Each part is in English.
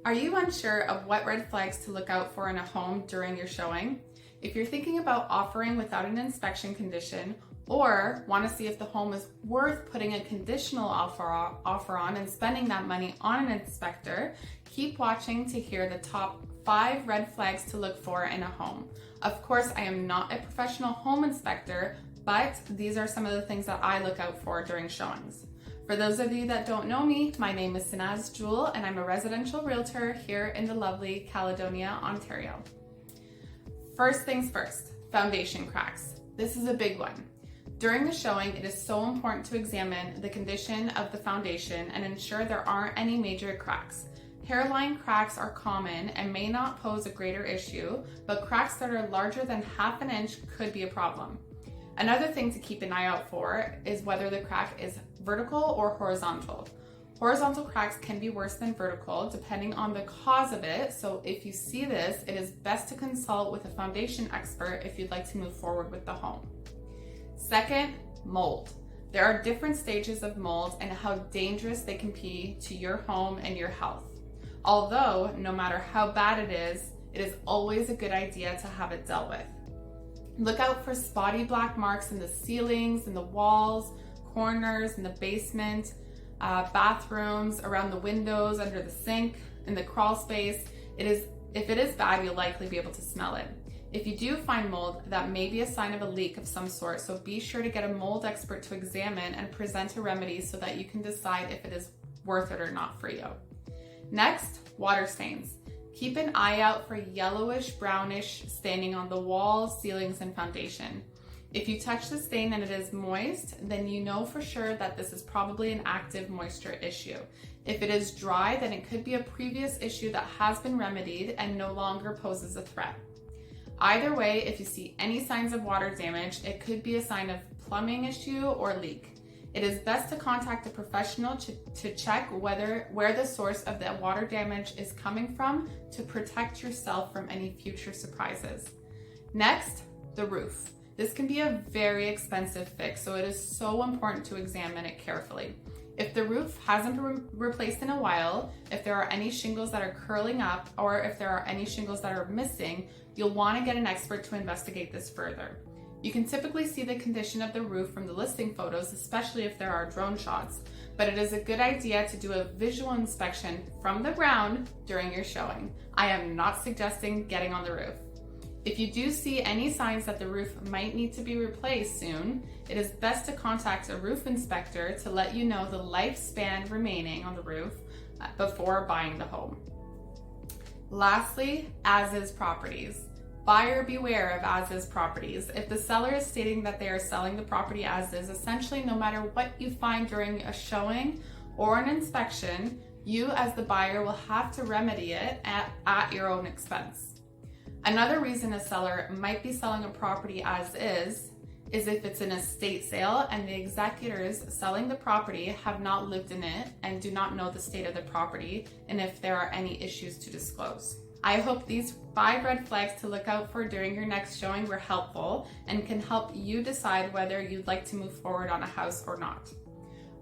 Are you unsure of what red flags to look out for in a home during your showing? If you're thinking about offering without an inspection condition or want to see if the home is worth putting a conditional offer on and spending that money on an inspector, keep watching to hear the top 5 red flags to look for in a home. Of course, I am not a professional home inspector, but these are some of the things that I look out for during showings. For those of you that don't know me, my name is Sanaz Jewel and I'm a residential realtor here in the lovely Caledonia, Ontario. First things first, foundation cracks. This is a big one. During the showing, it is so important to examine the condition of the foundation and ensure there aren't any major cracks. Hairline cracks are common and may not pose a greater issue, but cracks that are larger than ½ an inch could be a problem. Another thing to keep an eye out for is whether the crack is vertical or horizontal. Horizontal cracks can be worse than vertical depending on the cause of it, so if you see this, it is best to consult with a foundation expert if you'd like to move forward with the home. Second, mold. There are different stages of mold and how dangerous they can be to your home and your health. Although, no matter how bad it is always a good idea to have it dealt with. Look out for spotty black marks in the ceilings, in the walls, corners, in the basement, bathrooms, around the windows, under the sink, in the crawl space. If it is bad, you'll likely be able to smell it. If you do find mold, that may be a sign of a leak of some sort, so be sure to get a mold expert to examine and present a remedy so that you can decide if it is worth it or not for you. Next, water stains. Keep an eye out for yellowish, brownish staining on the walls, ceilings, and foundation. If you touch the stain and it is moist, then you know for sure that this is probably an active moisture issue. If it is dry, then it could be a previous issue that has been remedied and no longer poses a threat. Either way, if you see any signs of water damage, it could be a sign of plumbing issue or leak. It is best to contact a professional to check where the source of the water damage is coming from to protect yourself from any future surprises. Next, the roof. This can be a very expensive fix, so it is so important to examine it carefully. If the roof hasn't been replaced in a while, if there are any shingles that are curling up, or if there are any shingles that are missing, you'll want to get an expert to investigate this further. You can typically see the condition of the roof from the listing photos, especially if there are drone shots, but it is a good idea to do a visual inspection from the ground during your showing. I am not suggesting getting on the roof. If you do see any signs that the roof might need to be replaced soon, it is best to contact a roof inspector to let you know the lifespan remaining on the roof before buying the home. Lastly, as-is properties. Buyer beware of as-is properties. If the seller is stating that they are selling the property as is, essentially no matter what you find during a showing or an inspection, you as the buyer will have to remedy it at your own expense. Another reason a seller might be selling a property as is if it's an estate sale and the executors selling the property have not lived in it and do not know the state of the property and if there are any issues to disclose. I hope these 5 red flags to look out for during your next showing were helpful and can help you decide whether you'd like to move forward on a house or not.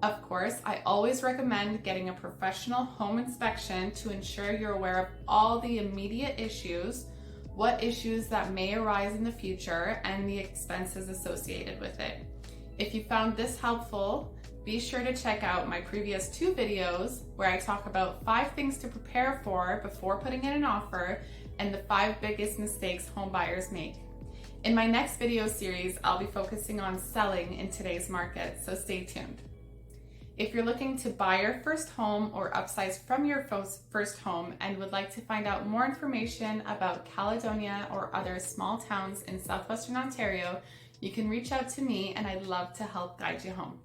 Of course, I always recommend getting a professional home inspection to ensure you're aware of all the immediate issues, what issues that may arise in the future, and the expenses associated with it. If you found this helpful, be sure to check out my previous 2 videos where I talk about 5 things to prepare for before putting in an offer and the 5 biggest mistakes home buyers make. In my next video series, I'll be focusing on selling in today's market, so stay tuned. If you're looking to buy your first home or upsize from your first home and would like to find out more information about Caledonia or other small towns in Southwestern Ontario, you can reach out to me and I'd love to help guide you home.